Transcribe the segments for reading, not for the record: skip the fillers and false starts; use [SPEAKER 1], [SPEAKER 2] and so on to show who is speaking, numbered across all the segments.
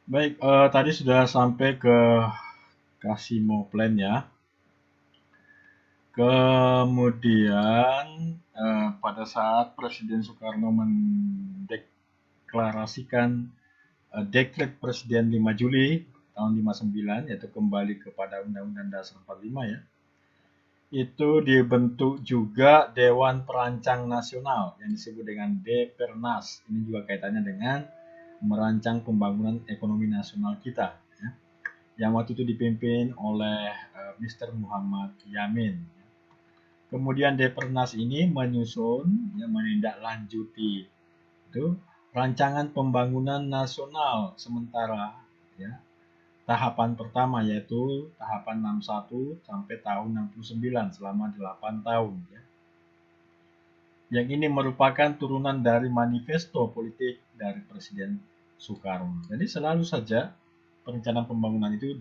[SPEAKER 1] Baik, tadi sudah sampai ke Kasimo Plan ya. Kemudian pada saat Presiden Soekarno mendeklarasikan Dekret Presiden 5 Juli tahun 59, yaitu kembali kepada Undang-Undang Dasar 45 ya. Itu dibentuk juga Dewan Perancang Nasional yang disebut dengan Depernas. Ini juga kaitannya dengan merancang pembangunan ekonomi nasional kita, ya, yang waktu itu dipimpin oleh Mr. Muhammad Yamin. Kemudian Depernas ini menyusun, ya, menindaklanjuti itu rancangan pembangunan nasional sementara, ya, tahapan pertama yaitu tahapan 61 sampai tahun 69 selama 8 tahun, ya. Yang ini merupakan turunan dari manifesto politik dari Presiden Soekarno. Jadi selalu saja perencanaan pembangunan itu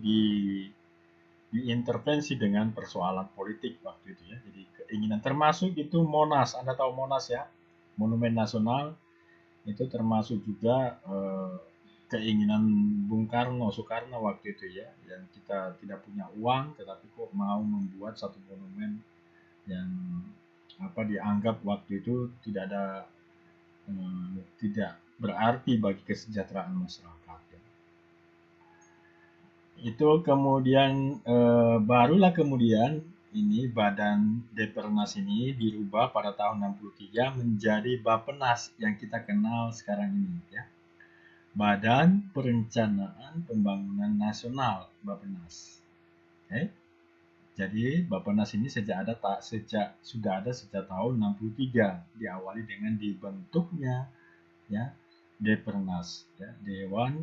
[SPEAKER 1] diintervensi dengan persoalan politik waktu itu ya. Jadi keinginan termasuk itu Monas, Anda tahu Monas ya, Monumen Nasional itu termasuk juga keinginan Bung Karno, Soekarno waktu itu ya, yang kita tidak punya uang tetapi kok mau membuat satu monumen yang dianggap waktu itu tidak berarti bagi kesejahteraan masyarakat. Ya. Itu kemudian barulah kemudian ini Badan Depernas ini dirubah pada tahun 63 menjadi Bapenas yang kita kenal sekarang ini ya. Badan Perencanaan Pembangunan Nasional Bapenas. Okay. Jadi Bapenas ini sudah ada sejak tahun 63, diawali dengan dibentuknya ya Depernas ya, Dewan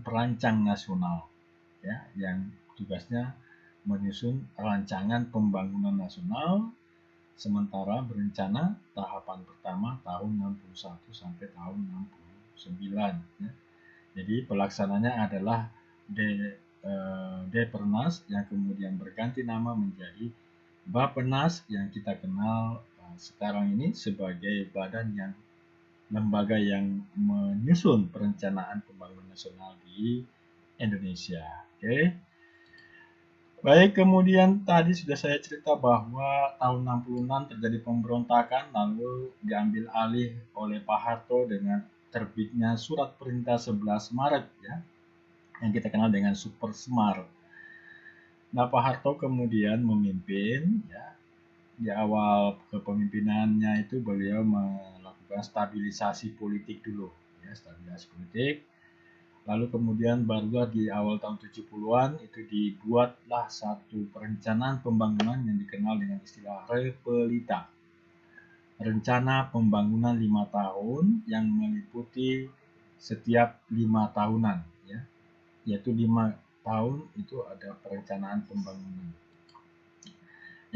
[SPEAKER 1] Perancang Nasional ya, yang tugasnya menyusun rancangan pembangunan nasional sementara berencana tahapan pertama tahun 61 sampai tahun 69 ya. Jadi pelaksananya adalah Depernas yang kemudian berganti nama menjadi Bapenas yang kita kenal sekarang ini sebagai lembaga yang menyusun perencanaan pembangunan nasional di Indonesia. Oke. Baik, kemudian tadi sudah saya cerita bahwa tahun 66 terjadi pemberontakan lalu diambil alih oleh Pak Harto dengan terbitnya Surat Perintah 11 Maret ya, yang kita kenal dengan Super Semar. Nah, Pak Harto kemudian memimpin ya, di awal kepemimpinannya itu beliau melakukan stabilisasi politik dulu ya, stabilisasi politik. Lalu kemudian barulah di awal tahun 70-an itu dibuatlah satu perencanaan pembangunan yang dikenal dengan istilah Repelita. Rencana pembangunan 5 tahun yang meliputi setiap 5 tahunan ya. Yaitu 5 tahun itu ada perencanaan pembangunan.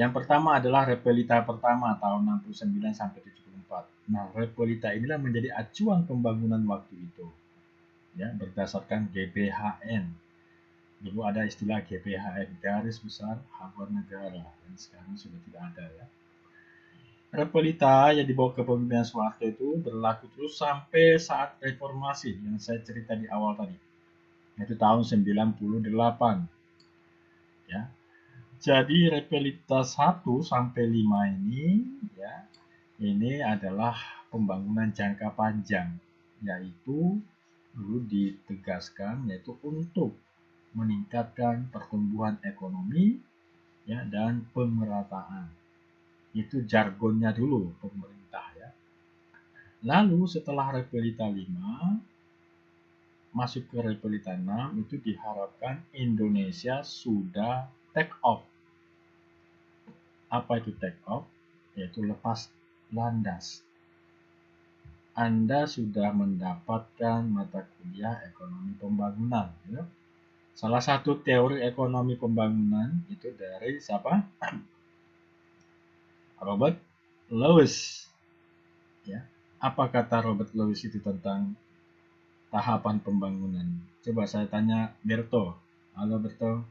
[SPEAKER 1] Yang pertama adalah Repelita pertama tahun 69 sampai 74. Nah, Repelita inilah menjadi acuan pembangunan waktu itu. Ya, berdasarkan GBHN. Dulu ada istilah GBHN, Garis Besar Haluan Negara, dan sekarang sudah tidak ada ya. Repelita yang dibawa kepemimpinan Soeharto itu berlaku terus sampai saat reformasi yang saya cerita di awal tadi, yaitu tahun 98. Ya. Jadi Repelita 1 sampai 5 ini ya, ini adalah pembangunan jangka panjang, yaitu dulu ditegaskan yaitu untuk meningkatkan pertumbuhan ekonomi ya dan pemerataan. Itu jargonnya dulu pemerintah ya. Lalu setelah Repelita 5 masuk ke Repelita 6 itu diharapkan Indonesia sudah take off. Apa itu take off? Yaitu lepas landas. Anda sudah mendapatkan mata kuliah ekonomi pembangunan ya. Salah satu teori ekonomi pembangunan itu dari siapa? Robert Lewis. Ya. Apa kata Robert Lewis itu tentang tahapan pembangunan? Coba saya tanya Berto. Halo Berto.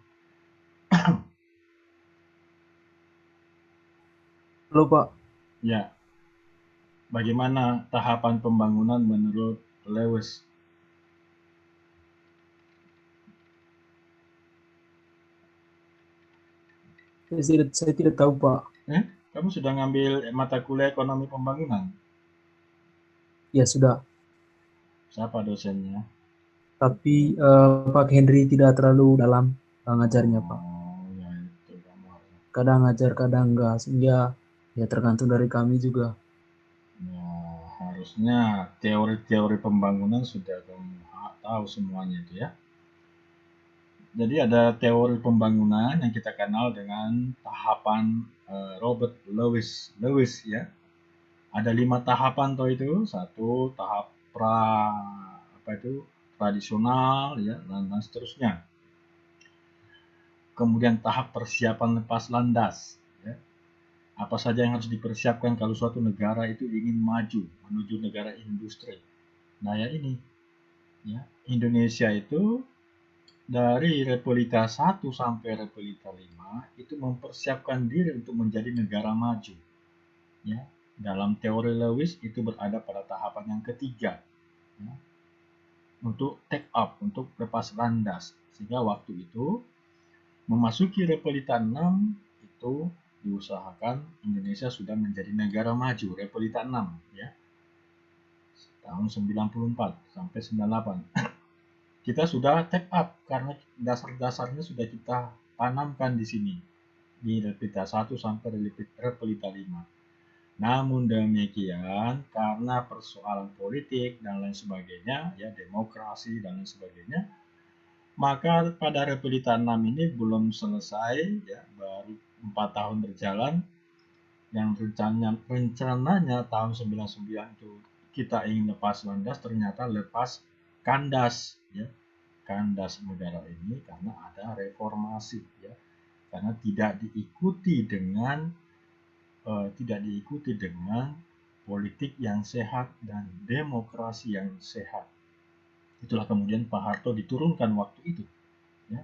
[SPEAKER 2] Halo Pak,
[SPEAKER 1] Ya, bagaimana tahapan pembangunan menurut Lewis?
[SPEAKER 2] Saya tidak tahu, Pak.
[SPEAKER 1] Kamu sudah ngambil mata kuliah ekonomi pembangunan?
[SPEAKER 2] Ya sudah,
[SPEAKER 1] Siapa dosennya?
[SPEAKER 2] tapi Pak Henry tidak terlalu dalam ngajarnya, Pak.
[SPEAKER 1] Oh, ya itu kamu harus.
[SPEAKER 2] Kadang ngajar, kadang enggak, sehingga ya tergantung dari kami juga.
[SPEAKER 1] Ya, harusnya teori-teori pembangunan sudah kamu tahu semuanya itu ya. Jadi ada teori pembangunan yang kita kenal dengan tahapan Robert Lewis ya. Ada 5 tahapan toh itu. Satu tahap tradisional ya, dan seterusnya. Kemudian tahap persiapan lepas landas ya. Apa saja yang harus dipersiapkan kalau suatu negara itu ingin maju menuju negara industri. Nah ya ini ya, Indonesia itu dari Repelita 1 sampai Repelita 5 itu mempersiapkan diri untuk menjadi negara maju. Ya, dalam teori Lewis itu berada pada tahapan yang ketiga. Ya, untuk take up, untuk lepas landas. Sehingga waktu itu memasuki Repelita 6 itu diusahakan Indonesia sudah menjadi negara maju, Repelita 6 ya. Tahun 94 sampai 98. Kita sudah take up karena dasar-dasarnya sudah kita tanamkan di sini di Repelita 1 sampai Repelita 5. Namun demikian, karena persoalan politik dan lain sebagainya, ya demokrasi dan lain sebagainya, maka pada Repelita 6 ini belum selesai, ya baru 4 tahun berjalan. Yang rencananya tahun 99 itu kita ingin lepas landas, ternyata lepas kandas, ya kandas negara ini karena ada reformasi, ya karena tidak diikuti dengan politik yang sehat dan demokrasi yang sehat. Itulah kemudian Pak Harto diturunkan waktu itu. Ya.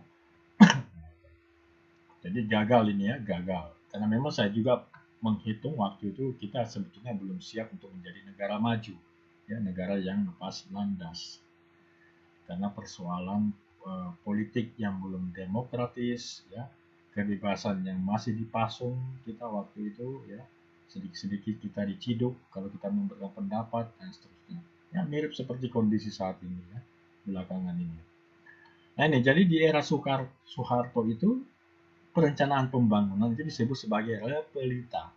[SPEAKER 1] Jadi gagal ini ya, gagal. Karena memang saya juga menghitung waktu itu kita sebetulnya belum siap untuk menjadi negara maju, ya negara yang lepas landas. Karena persoalan politik yang belum demokratis, ya kebebasan yang masih dipasung kita waktu itu, ya sedikit-sedikit kita diciduk kalau kita memberikan pendapat dan seterusnya. Ya mirip seperti kondisi saat ini ya belakangan ini. Nah ini jadi di era Soeharto itu perencanaan pembangunan itu disebut sebagai repelita.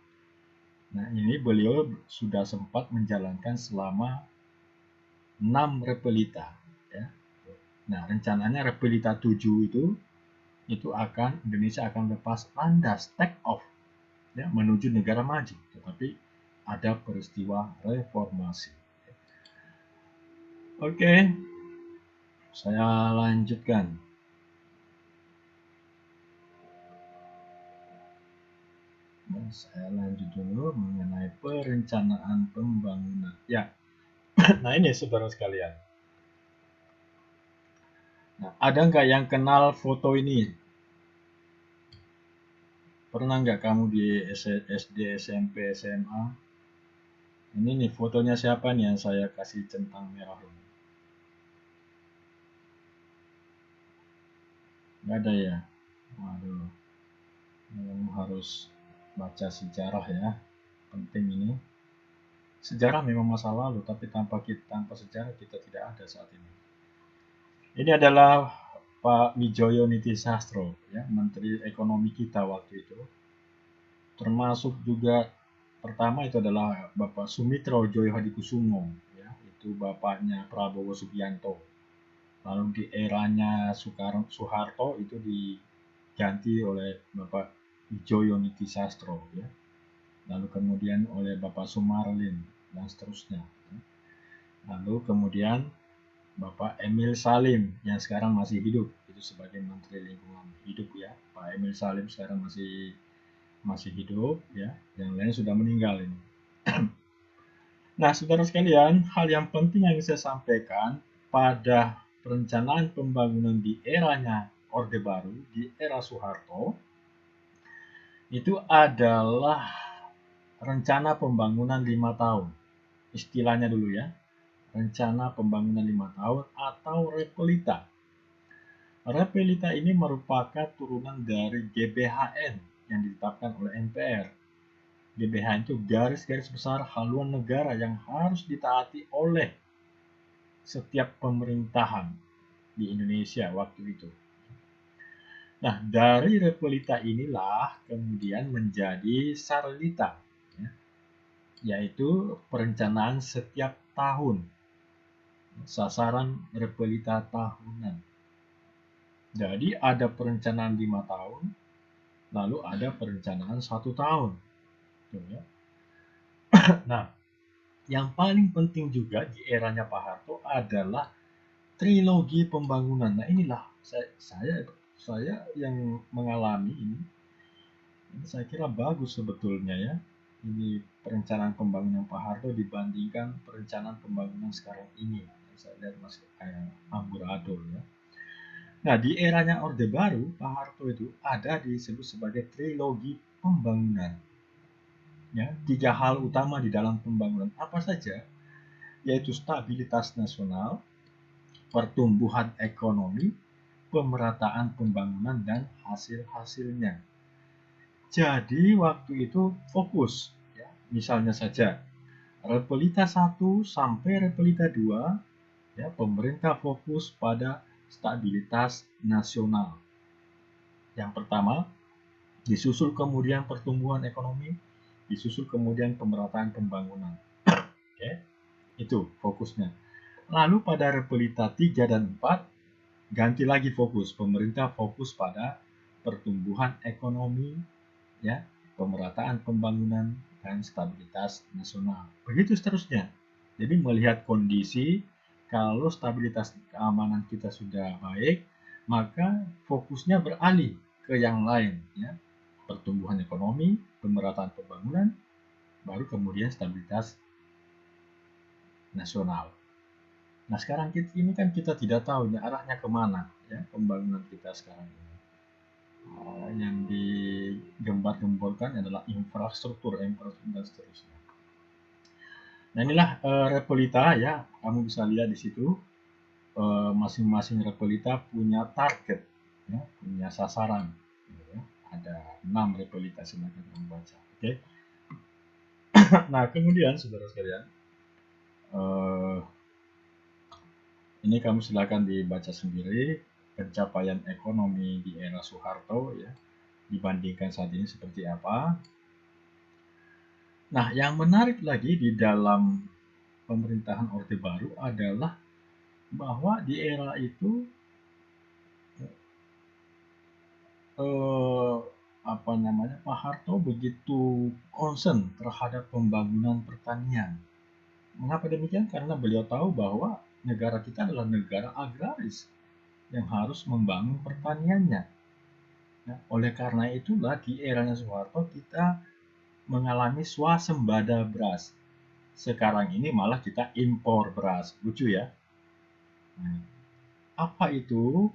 [SPEAKER 1] Nah ini beliau sudah sempat menjalankan selama 6 repelita. Ya. Nah rencananya repelita 7 itu akan Indonesia akan lepas landas take off ya menuju negara maju, tetapi ada peristiwa reformasi. Oke, saya lanjutkan. Saya lanjut dulu mengenai perencanaan pembangunan. Ya, nah ini saudara sekalian. Nah, ada nggak yang kenal foto ini? Pernah nggak kamu di SD, SMP, SMA? Ini nih fotonya siapa nih yang saya kasih centang merah ini? Nggak ada ya? Waduh, kamu harus baca sejarah ya. Penting ini. Sejarah memang masa lalu, tapi tanpa sejarah kita tidak ada saat ini. Ini adalah Pak Wijoyo Nitisastro, ya, Menteri Ekonomi kita waktu itu. Termasuk juga pertama itu adalah Bapak Sumitro Joyo Hadikusumo, ya, itu bapaknya Prabowo Subianto. Lalu di eranya Soeharto itu diganti oleh Bapak Wijoyo Nitisastro, ya. Lalu kemudian oleh Bapak Sumarlin dan seterusnya. Lalu kemudian Bapak Emil Salim yang sekarang masih hidup itu sebagai Menteri Lingkungan Hidup ya. Pak Emil Salim sekarang masih hidup ya, yang lain sudah meninggal ini. Nah, saudara sekalian, hal yang penting yang saya sampaikan pada perencanaan pembangunan di eranya Orde Baru, di era Soeharto, itu adalah rencana pembangunan 5 tahun. Istilahnya dulu ya, rencana pembangunan 5 tahun atau repelita. Repelita ini merupakan turunan dari GBHN yang ditetapkan oleh MPR. GBHN itu garis-garis besar haluan negara yang harus ditaati oleh setiap pemerintahan di Indonesia waktu itu. Nah, dari Repelita inilah kemudian menjadi Sarlita, ya, yaitu perencanaan setiap tahun, sasaran Repelita tahunan. Jadi ada perencanaan 5 tahun, lalu ada perencanaan 1 tahun. Ya. Nah, yang paling penting juga di eranya Pak Harto adalah trilogi pembangunan. Nah, inilah saya yang mengalami ini saya kira bagus sebetulnya ya. Ini perencanaan pembangunan Pak Harto dibandingkan perencanaan pembangunan sekarang ini. Saya lihat masih amburadul ya. Nah, di eranya Orde Baru, Pak Harto itu ada disebut sebagai trilogi pembangunan. Ya, 3 hal utama di dalam pembangunan apa saja? Yaitu stabilitas nasional, pertumbuhan ekonomi, pemerataan pembangunan, dan hasil-hasilnya. Jadi waktu itu fokus, ya. Misalnya saja, Repelita 1 sampai Repelita 2, ya, pemerintah fokus pada stabilitas nasional. Yang pertama, disusul kemudian pertumbuhan ekonomi, disusul kemudian pemerataan pembangunan. Oke, itu fokusnya. Lalu pada Repelita 3 dan 4, ganti lagi fokus. Pemerintah fokus pada pertumbuhan ekonomi, ya, pemerataan pembangunan, dan stabilitas nasional. Begitu seterusnya. Jadi melihat kondisi, kalau stabilitas keamanan kita sudah baik, maka fokusnya beralih ke yang lain, ya. Pertumbuhan ekonomi, pemerataan pembangunan, baru kemudian stabilitas nasional. Nah, sekarang ini kan kita tidak tahu ya, arahnya kemana, ya, pembangunan kita sekarang ini. Yang digembar-gemborkan adalah infrastruktur dan seterusnya. Nah, inilah Repelita ya, kamu bisa lihat di situ masing-masing Repelita punya target, ya, punya sasaran. Ya. Ada 6 Repelita, silakan kamu baca. Oke. Nah, kemudian saudara sekalian, ini kamu silakan dibaca sendiri pencapaian ekonomi di era Soeharto ya dibandingkan saat ini seperti apa. Nah, yang menarik lagi di dalam pemerintahan Orde Baru adalah bahwa di era itu Pak Harto begitu concern terhadap pembangunan pertanian. Mengapa demikian? Karena beliau tahu bahwa negara kita adalah negara agraris yang harus membangun pertaniannya. Nah, oleh karena itulah di eranya Soeharto kita mengalami swasembada beras. Sekarang ini malah kita impor beras. Lucu ya. Nah, apa itu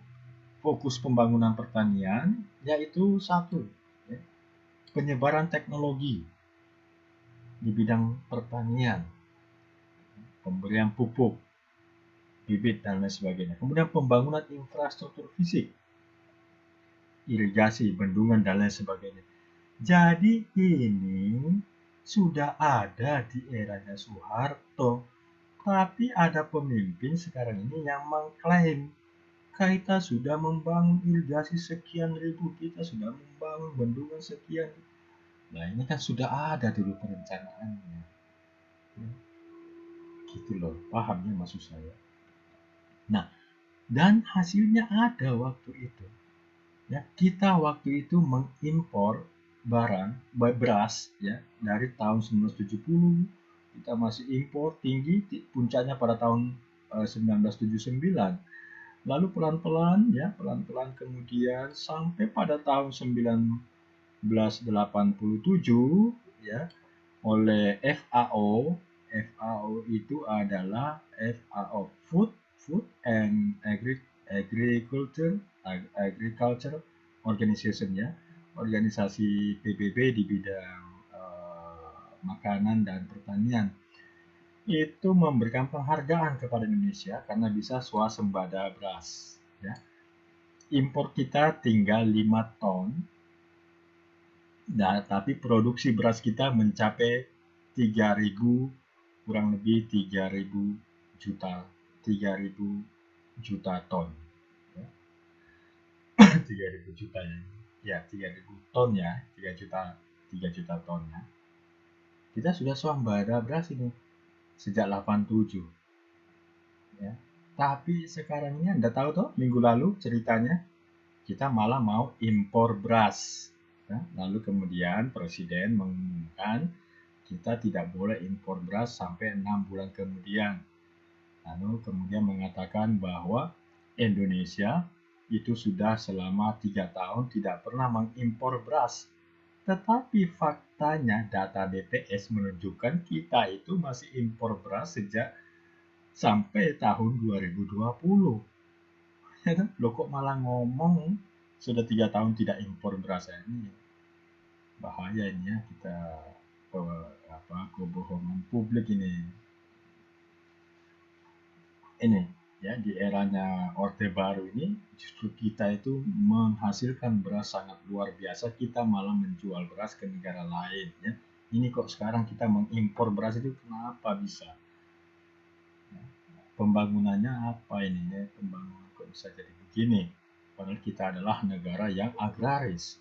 [SPEAKER 1] fokus pembangunan pertanian? Yaitu satu, ya, penyebaran teknologi di bidang pertanian, pemberian pupuk, bibit, dan lain sebagainya. Kemudian pembangunan infrastruktur fisik, irigasi, bendungan, dan lain sebagainya. Jadi ini sudah ada di eranya Soeharto, tapi ada pemimpin sekarang ini yang mengklaim kita sudah membangun irigasi sekian ribu, kita sudah membangun bendungan sekian. Nah, ini kan sudah ada dulu perencanaannya. Ya, gitu loh, pahamnya maksud saya. Nah, dan hasilnya ada waktu itu. Ya, kita waktu itu mengimpor beras ya dari tahun 1970, kita masih impor tinggi, puncaknya pada tahun 1979. Lalu pelan-pelan kemudian sampai pada tahun 1987 ya oleh FAO. FAO itu adalah FAO Food and Agriculture Organization ya, organisasi PBB di bidang makanan dan pertanian. Itu memberikan penghargaan kepada Indonesia karena bisa swasembada beras. Ya. Impor kita tinggal 5 ton, Nah, tapi produksi beras kita mencapai 3.000, kurang lebih 3.000 juta, 3.000 juta ton. 3.000 juta ya. Ya, 3.000 ton ya, 3 juta ton ya. Kita sudah swasembada beras ini sejak 87 ya. Tapi sekarang ini Anda tahu toh, minggu lalu ceritanya kita malah mau impor beras. Ya. Lalu kemudian Presiden mengumumkan kita tidak boleh impor beras sampai 6 bulan kemudian. Lalu kemudian mengatakan bahwa Indonesia itu sudah selama 3 tahun tidak pernah mengimpor beras. Tetapi faktanya data BPS menunjukkan kita itu masih impor beras sejak sampai tahun 2020. Loh kok malah ngomong sudah 3 tahun tidak impor beras ini. Bahaya ini ya kita kebohongan publik ini. Ini ya di eranya Orde Baru ini justru kita itu menghasilkan beras sangat luar biasa, kita malah menjual beras ke negara lain ya. Ini kok sekarang kita mengimpor beras itu kenapa bisa? Pembangunannya apa ini ya? Pembangunan kok bisa jadi begini? Padahal kita adalah negara yang agraris.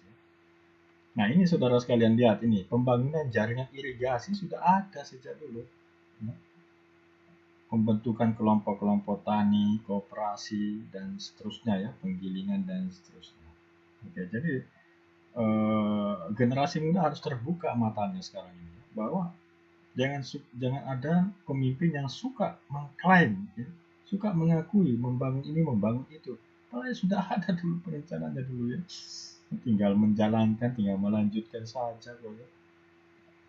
[SPEAKER 1] Nah ini saudara sekalian lihat ini pembangunan jaringan irigasi sudah ada sejak dulu. Pembentukan kelompok-kelompok tani, koperasi, dan seterusnya ya, penggilingan dan seterusnya. Oke, jadi generasi muda harus terbuka matanya sekarang ini bahwa jangan ada pemimpin yang suka mengklaim, ya, suka mengakui membangun ini membangun itu. Padahal sudah ada dulu perencanaannya dulu ya, tinggal menjalankan, tinggal melanjutkan saja. Ya.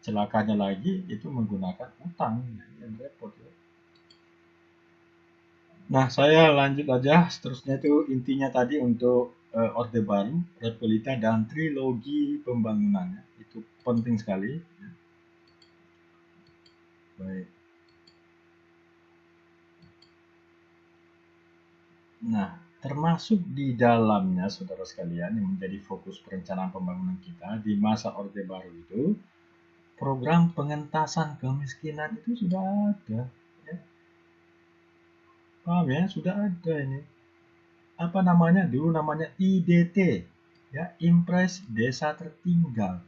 [SPEAKER 1] Celakanya lagi itu menggunakan utang, yang repot ya. Nah, saya lanjut aja. Seterusnya itu intinya tadi untuk Orde Baru, Repelita, dan trilogi pembangunannya. Itu penting sekali. Baik. Nah, termasuk di dalamnya, saudara sekalian, yang menjadi fokus perencanaan pembangunan kita di masa Orde Baru itu, program pengentasan kemiskinan itu sudah ada. Ya. Paham ya? Sudah ada ini. Apa namanya? Dulu namanya IDT, ya, Impres Desa Tertinggal.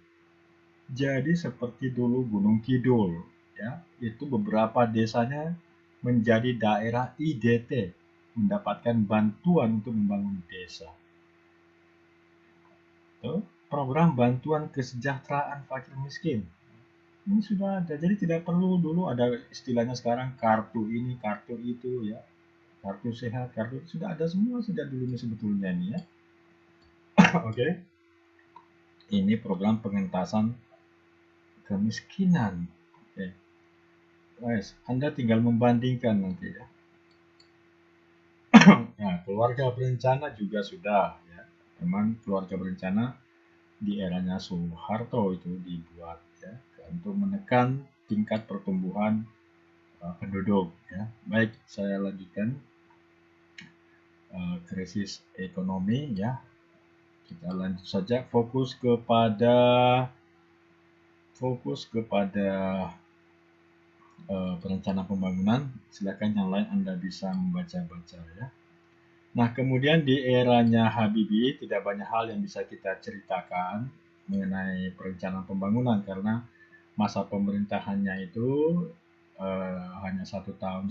[SPEAKER 1] Jadi seperti dulu Gunung Kidul, ya, itu beberapa desanya menjadi daerah IDT, mendapatkan bantuan untuk membangun desa. Itu program bantuan kesejahteraan fakir miskin. Ini sudah ada, jadi tidak perlu dulu ada istilahnya sekarang kartu ini, kartu itu, ya, kartu sehat, kartu sudah ada semua sejak dulu ini sebetulnya ini ya. Oke, ini program pengentasan kemiskinan. Oke. Guys, Anda tinggal membandingkan nanti ya. Nah, keluarga berencana juga sudah ya. Memang keluarga berencana di eranya Soeharto itu dibuat ya untuk menekan tingkat pertumbuhan penduduk ya. Baik, saya lanjutkan krisis ekonomi ya. Kita lanjut saja fokus kepada perencanaan pembangunan. Silakan yang lain Anda bisa membaca-baca ya. Nah, kemudian di eranya Habibie tidak banyak hal yang bisa kita ceritakan mengenai perencanaan pembangunan karena masa pemerintahannya itu hanya 1,5 tahun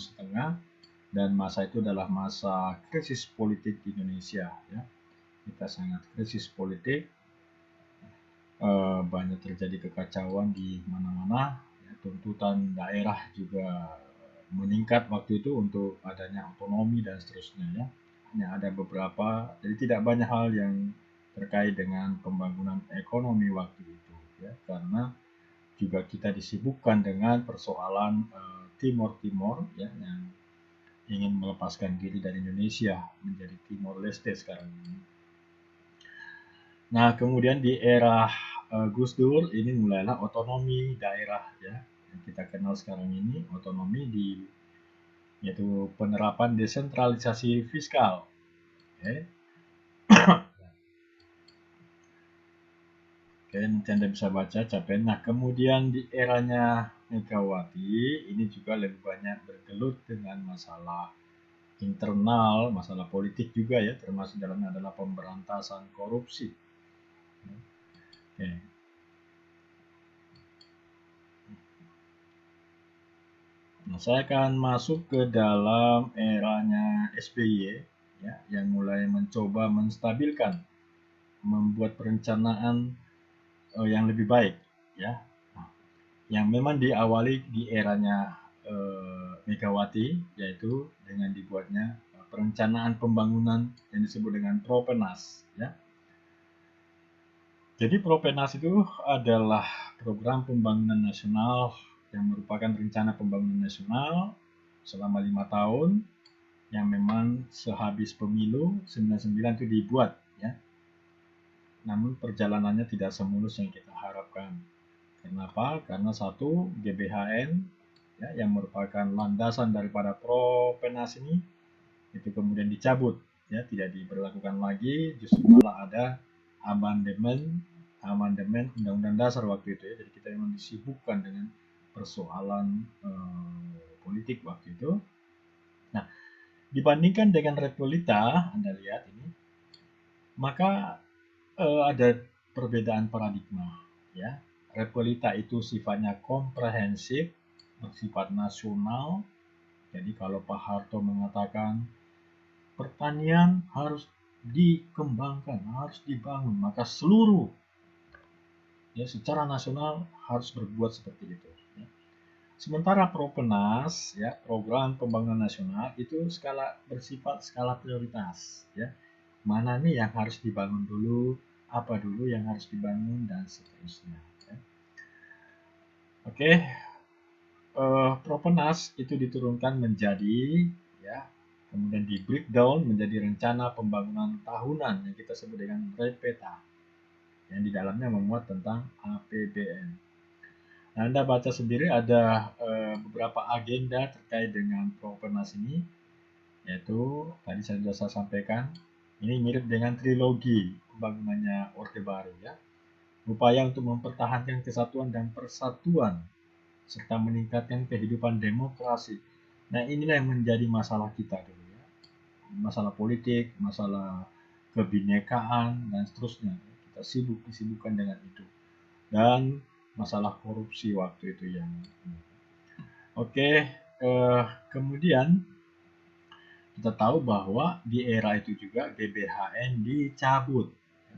[SPEAKER 1] dan masa itu adalah masa krisis politik di Indonesia ya. Kita sangat krisis politik, banyak terjadi kekacauan di mana-mana, ya, tuntutan daerah juga meningkat waktu itu untuk adanya otonomi dan seterusnya ya. Hanya ada beberapa, jadi tidak banyak hal yang terkait dengan pembangunan ekonomi waktu itu ya, karena juga kita disibukkan dengan persoalan Timor ya, yang ingin melepaskan diri dari Indonesia menjadi Timor Leste sekarang ini. Nah, kemudian di era Gus Dur ini mulailah otonomi daerah ya, yang kita kenal sekarang ini otonomi yaitu penerapan desentralisasi fiskal. Okay. Oke, nanti Anda bisa baca capaian. Nah, kemudian di eranya Megawati ini juga lebih banyak bergelut dengan masalah internal, masalah politik juga ya, termasuk dalamnya adalah pemberantasan korupsi. Oke. Nah, saya akan masuk ke dalam eranya SBY ya, yang mulai mencoba menstabilkan, membuat perencanaan yang lebih baik ya. Nah, yang memang diawali di eranya Megawati, yaitu dengan dibuatnya perencanaan pembangunan yang disebut dengan Propenas ya. Jadi Propenas itu adalah program pembangunan nasional yang merupakan rencana pembangunan nasional selama 5 tahun yang memang sehabis pemilu 99 itu dibuat ya. Namun perjalanannya tidak semulus yang kita harapkan. Kenapa? Karena satu, GBHN ya, yang merupakan landasan daripada Propenas ini itu kemudian dicabut ya, tidak diberlakukan lagi, justru malah ada amandemen Undang-Undang Dasar waktu itu ya. Jadi kita memang disibukkan dengan persoalan politik waktu itu. Nah, dibandingkan dengan Republita, Anda lihat ini, maka ada perbedaan paradigma ya. Republita itu sifatnya komprehensif, bersifat nasional. Jadi kalau Pak Harto mengatakan pertanian harus dikembangkan, harus dibangun, maka seluruh ya secara nasional harus berbuat seperti itu. Ya. Sementara Propenas, ya program pembangunan nasional itu bersifat skala prioritas, ya mana nih yang harus dibangun dulu, apa dulu yang harus dibangun dan seterusnya. Ya. Oke, Propenas itu diturunkan menjadi ya kemudian di breakdown menjadi rencana pembangunan tahunan yang kita sebut dengan REPETA yang di dalamnya memuat tentang APBN. Nah, Anda baca sendiri ada beberapa agenda terkait dengan Propenas ini, yaitu tadi sudah saya sampaikan, ini mirip dengan trilogi pembangunannya Orde Baru ya, upaya untuk mempertahankan kesatuan dan persatuan serta meningkatkan kehidupan demokrasi. Nah, inilah yang menjadi masalah kita dulu ya. Masalah politik, masalah kebinekaan dan seterusnya. Kita disibukkan dengan itu. Dan masalah korupsi waktu itu yang Oke, kemudian kita tahu bahwa di era itu juga GBHN dicabut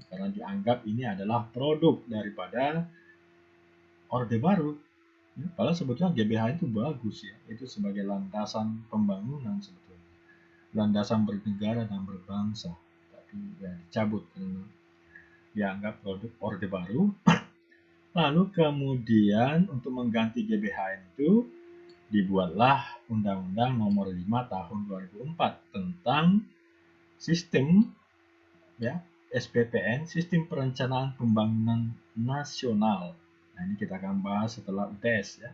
[SPEAKER 1] karena dianggap ini adalah produk daripada Orde Baru. Padahal sebetulnya GBHN itu bagus ya, itu sebagai landasan pembangunan sebetulnya, landasan bernegara dan berbangsa. Tapi ya dicabut karena dianggap produk Orde Baru. Lalu kemudian untuk mengganti GBHN itu dibuatlah Undang-Undang Nomor 5 Tahun 2004 tentang sistem ya SPPN, Sistem Perencanaan Pembangunan Nasional. Nah, ini kita akan bahas setelah UTS ya.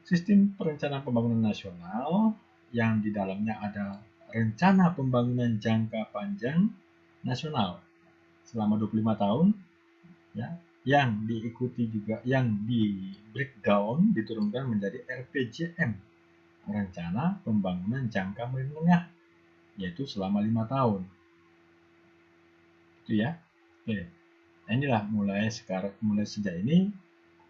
[SPEAKER 1] Sistem Perencanaan Pembangunan Nasional yang di dalamnya ada rencana pembangunan jangka panjang nasional selama 25 tahun ya, yang diikuti juga yang di breakdown diturunkan menjadi RPJM, rencana pembangunan jangka menengah, yaitu selama 5 tahun. Itu ya. Oke. Nah, inilah mulai sejak ini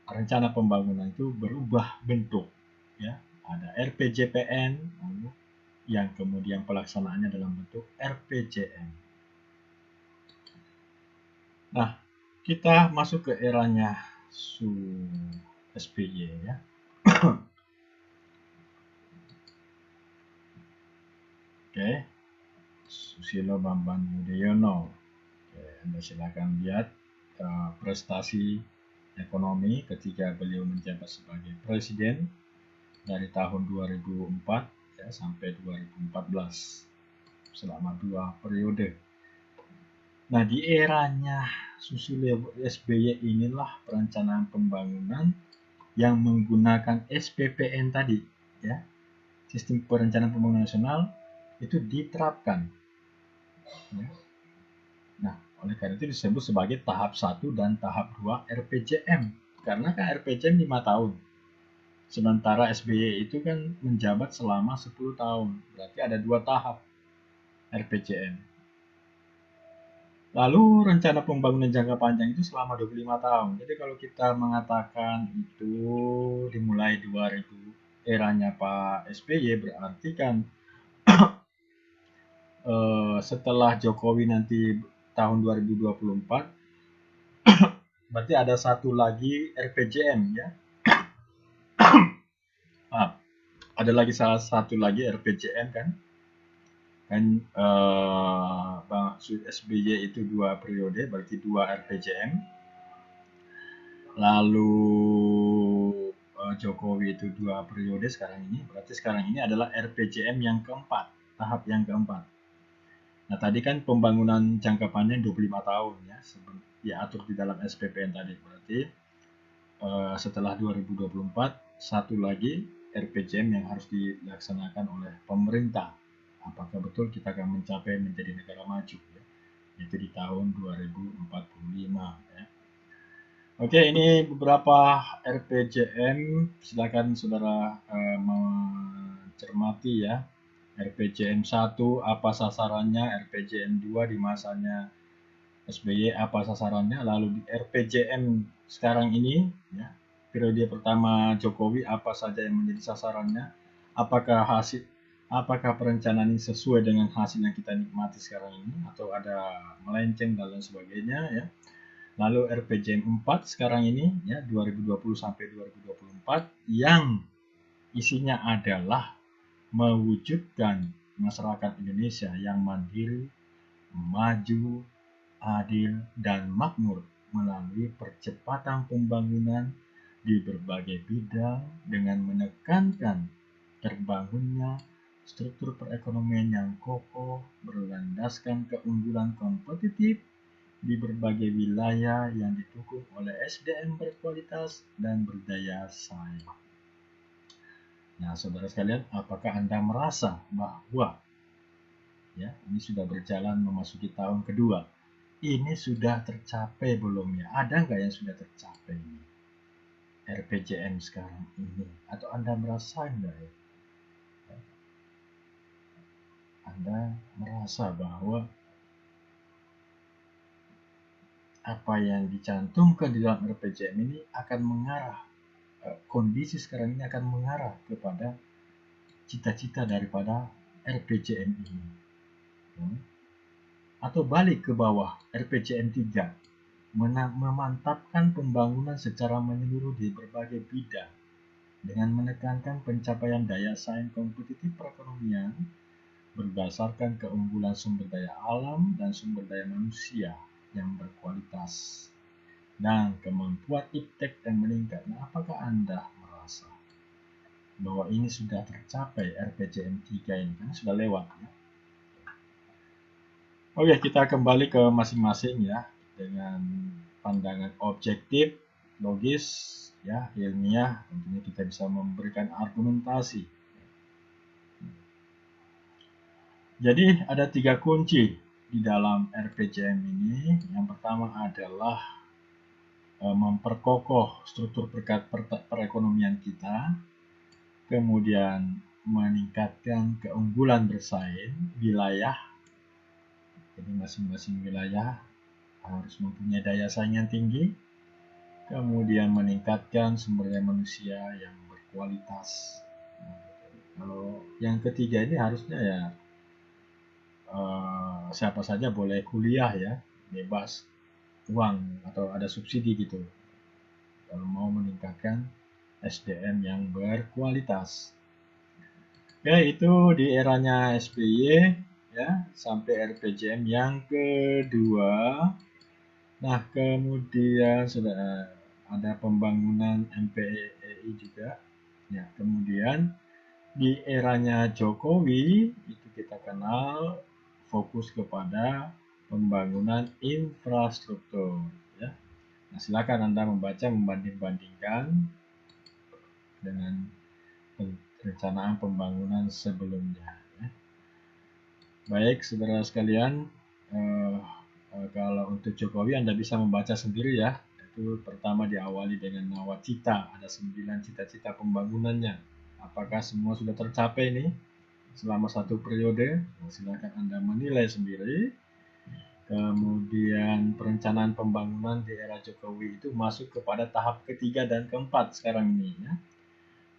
[SPEAKER 1] rencana pembangunan itu berubah bentuk ya. Ada RPJPN yang kemudian pelaksanaannya dalam bentuk RPJM. Nah, kita masuk ke eranya SBY ya. Oke, Susilo Bambang Yudhoyono. Anda silakan lihat prestasi ekonomi ketika beliau menjabat sebagai presiden dari tahun 2004 ya, sampai 2014 selama 2 periode. Nah, di eranya Susilo SBY inilah perencanaan pembangunan yang menggunakan SPPN tadi ya, Sistem Perencanaan Pembangunan Nasional itu diterapkan. Ya. Nah, Oleh karena itu disebut sebagai tahap 1 dan tahap 2 RPJM. Karena kan RPJM 5 tahun. Sementara SBY itu kan menjabat selama 10 tahun. Berarti ada 2 tahap RPJM. Lalu rencana pembangunan jangka panjang itu selama 25 tahun. Jadi kalau kita mengatakan itu dimulai 2000 eranya Pak SBY, berarti kan setelah Jokowi nanti tahun 2024, berarti ada satu lagi RPJM ya. Ada lagi salah satu lagi RPJM kan. Bang SBY itu 2 periode, berarti 2 RPJM. Lalu Jokowi itu 2 periode sekarang ini, berarti sekarang ini adalah RPJM yang keempat, tahap yang keempat. Nah tadi kan pembangunan jangka panjang 25 tahun ya, diatur di dalam SPPN tadi, berarti setelah 2024 satu lagi RPJM yang harus dilaksanakan oleh pemerintah. Apakah betul kita akan mencapai menjadi negara maju ya, yaitu di tahun 2045 ya. Oke, ini beberapa RPJM, silakan saudara mencermati ya. RPJM 1 apa sasarannya, RPJM 2 di masanya SBY apa sasarannya, lalu di RPJM sekarang ini ya, periode pertama Jokowi apa saja yang menjadi sasarannya, apakah perencanaan ini sesuai dengan hasil yang kita nikmati sekarang ini atau ada melenceng dan lain sebagainya ya. Lalu RPJM 4 sekarang ini ya 2020 sampai 2024 yang isinya adalah mewujudkan masyarakat Indonesia yang mandiri, maju, adil, dan makmur melalui percepatan pembangunan di berbagai bidang dengan menekankan terbangunnya struktur perekonomian yang kokoh berlandaskan keunggulan kompetitif di berbagai wilayah yang didukung oleh SDM berkualitas dan berdaya saing. Nah, saudara sekalian, apakah Anda merasa bahwa ya, ini sudah berjalan memasuki tahun kedua? Ini sudah tercapai belum ya? Ada nggak yang sudah tercapai ini? RPJM sekarang ini? Atau Anda merasa enggak ya? Anda merasa bahwa apa yang dicantumkan di dalam RPJM ini akan mengarah, kondisi sekarang ini akan mengarah kepada cita-cita daripada RPJM ini. Atau balik ke bawah, RPJM 3 memantapkan pembangunan secara menyeluruh di berbagai bidang dengan menekankan pencapaian daya saing kompetitif perekonomian berdasarkan keunggulan sumber daya alam dan sumber daya manusia yang berkualitas dan kemampuan iptek yang meningkat. Nah, apakah Anda merasa bahwa ini sudah tercapai RPJM 3 ini? Karena sudah lewat ya. Oke, kita kembali ke masing-masing ya dengan pandangan objektif, logis, ya, ilmiah. Tentunya kita bisa memberikan argumentasi. Jadi ada 3 kunci di dalam RPJM ini. Yang pertama adalah memperkokoh struktur perekonomian kita, kemudian meningkatkan keunggulan bersaing wilayah. Jadi masing-masing wilayah harus mempunyai daya saing yang tinggi, kemudian meningkatkan sumber daya manusia yang berkualitas. Kalau yang ketiga ini harusnya ya siapa saja boleh kuliah ya, bebas uang atau ada subsidi gitu kalau mau meningkatkan SDM yang berkualitas. Ya, itu di eranya SBY ya sampai RPJM yang kedua. Nah, kemudian sudah ada pembangunan MPEI juga. Ya, kemudian di eranya Jokowi itu kita kenal fokus kepada pembangunan infrastruktur ya. Nah, silakan Anda membaca membanding-bandingkan dengan perencanaan pembangunan sebelumnya ya. Baik, saudara sekalian, Kalau untuk Jokowi Anda bisa membaca sendiri ya. Itu pertama diawali dengan nawacita, ada 9 cita-cita pembangunannya. Apakah semua sudah tercapai nih selama satu periode? Nah, silakan Anda menilai sendiri. Kemudian perencanaan pembangunan di era Jokowi itu masuk kepada tahap ketiga dan keempat sekarang ini ya.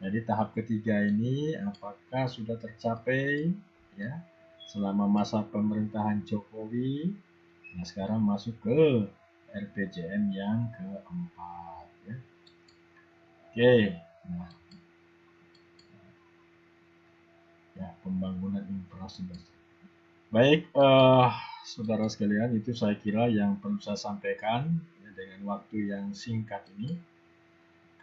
[SPEAKER 1] Jadi tahap ketiga ini apakah sudah tercapai ya selama masa pemerintahan Jokowi? Nah, sekarang masuk ke RPJM yang keempat ya. Oke. Nah, ya pembangunan infrastruktur. Baik, saudara sekalian, itu saya kira yang perlu saya sampaikan ya, dengan waktu yang singkat ini.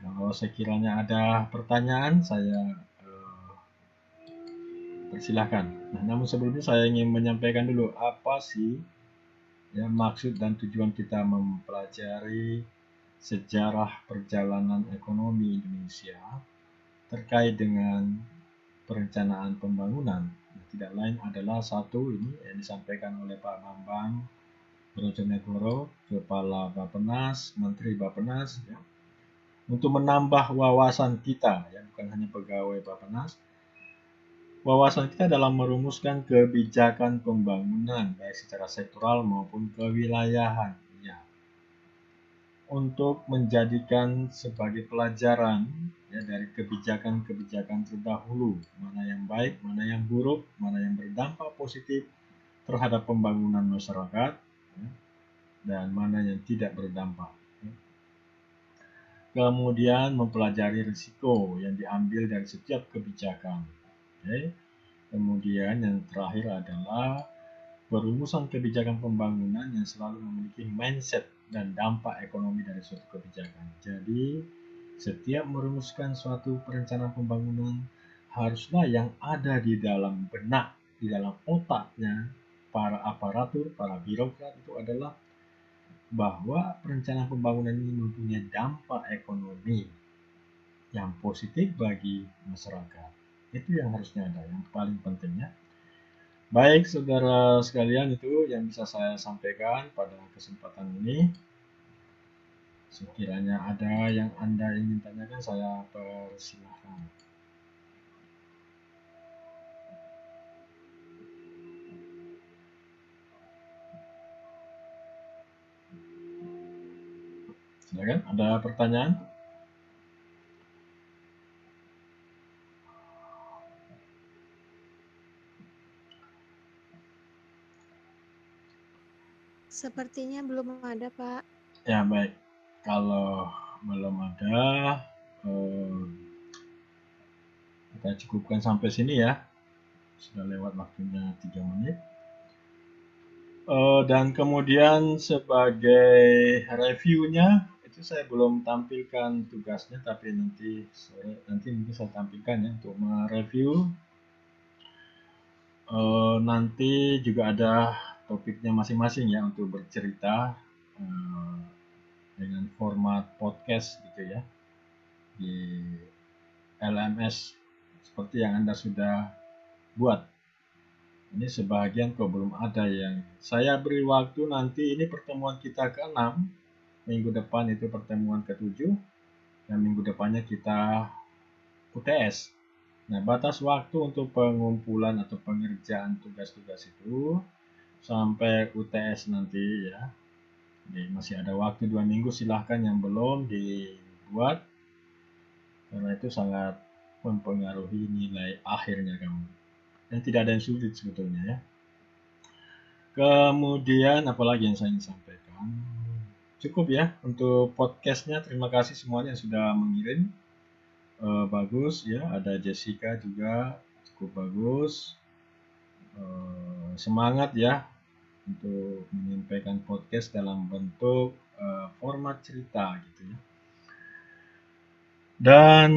[SPEAKER 1] Kalau sekiranya ada pertanyaan, saya persilahkan. Nah, namun sebelumnya saya ingin menyampaikan dulu apa sih ya maksud dan tujuan kita mempelajari sejarah perjalanan ekonomi Indonesia terkait dengan perencanaan pembangunan. Nah, tidak lain adalah satu ini yang disampaikan oleh Pak Bambang Brojonegoro, Kepala Bappenas, Menteri Bappenas, ya, untuk menambah wawasan kita, ya, bukan hanya pegawai Bappenas, wawasan kita dalam merumuskan kebijakan pembangunan baik secara sektoral maupun kewilayahan, ya, untuk menjadikan sebagai pelajaran ya dari kebijakan-kebijakan terdahulu, mana yang baik, mana yang buruk, mana yang berdampak positif terhadap pembangunan masyarakat, ya, dan mana yang tidak berdampak. Kemudian mempelajari risiko yang diambil dari setiap kebijakan. Okay. Kemudian yang terakhir adalah perumusan kebijakan pembangunan yang selalu memiliki mindset dan dampak ekonomi dari suatu kebijakan. Jadi, setiap merumuskan suatu perencanaan pembangunan haruslah yang ada di dalam benak, di dalam otaknya para aparatur, para birokrat itu adalah bahwa perencanaan pembangunan ini mempunyai dampak ekonomi yang positif bagi masyarakat. Itu yang harusnya ada, yang paling pentingnya. Baik, saudara sekalian, itu yang bisa saya sampaikan pada kesempatan ini. Sekiranya ada yang Anda ingin tanyakan, saya persilahkan. Silakan, ada pertanyaan?
[SPEAKER 3] Sepertinya belum ada, Pak.
[SPEAKER 1] Ya, baik. Kalau belum ada, kita cukupkan sampai sini ya. Sudah lewat waktunya 3 menit. Dan kemudian sebagai reviewnya, itu saya belum tampilkan tugasnya, tapi nanti mungkin saya tampilkan ya untuk mereview. Nanti juga ada topiknya masing-masing ya untuk bercerita dengan format podcast gitu ya di LMS seperti yang Anda sudah buat. Ini sebagian kok belum ada yang saya beri waktu nanti. Ini pertemuan kita ke-6, minggu depan itu pertemuan ke-7, dan minggu depannya kita UTS. Nah, batas waktu untuk pengumpulan atau pengerjaan tugas-tugas itu sampai UTS nanti ya. Jadi masih ada waktu 2 minggu, silahkan yang belum dibuat karena itu sangat mempengaruhi nilai akhirnya kamu. Dan tidak ada yang sulit sebetulnya ya. Kemudian apalagi yang saya ingin sampaikan? Cukup ya untuk podcastnya. Terima kasih semuanya yang sudah mengirim. Bagus ya, ada Jessica juga cukup bagus. Semangat ya untuk menyampaikan podcast dalam bentuk format cerita gitu ya. Dan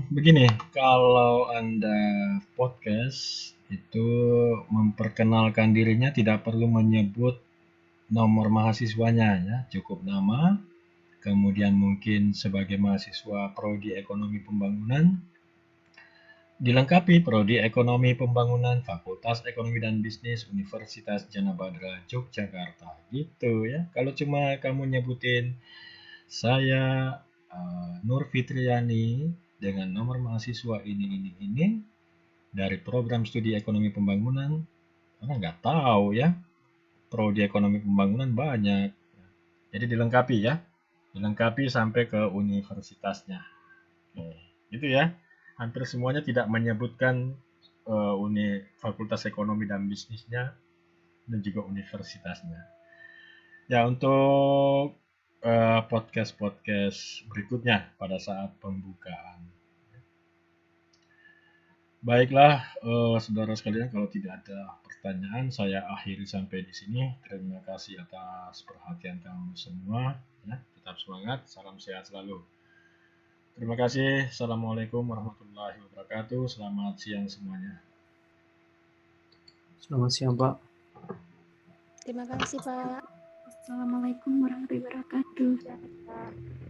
[SPEAKER 1] begini, kalau Anda podcast itu memperkenalkan dirinya tidak perlu menyebut nomor mahasiswanya ya, cukup nama, kemudian mungkin sebagai mahasiswa prodi ekonomi pembangunan, Dilengkapi Prodi Ekonomi Pembangunan, Fakultas Ekonomi dan Bisnis, Universitas Jana Badra, Yogyakarta. Gitu ya. Kalau cuma kamu nyebutin saya Nur Fitriani dengan nomor mahasiswa ini dari program studi ekonomi pembangunan, karena nggak tahu ya, prodi ekonomi pembangunan banyak. Jadi dilengkapi ya, dilengkapi sampai ke universitasnya. Oke, gitu ya. Hampir semuanya tidak menyebutkan fakultas ekonomi dan bisnisnya dan juga universitasnya. Ya, untuk podcast-podcast berikutnya pada saat pembukaan. Baiklah, saudara sekalian, kalau tidak ada pertanyaan, saya akhiri sampai di sini. Terima kasih atas perhatian kamu semua. Ya, tetap semangat, salam sehat selalu. Terima kasih. Assalamualaikum warahmatullahi wabarakatuh. Selamat siang semuanya.
[SPEAKER 2] Selamat siang, Pak.
[SPEAKER 3] Terima kasih, Pak.
[SPEAKER 4] Assalamualaikum warahmatullahi wabarakatuh.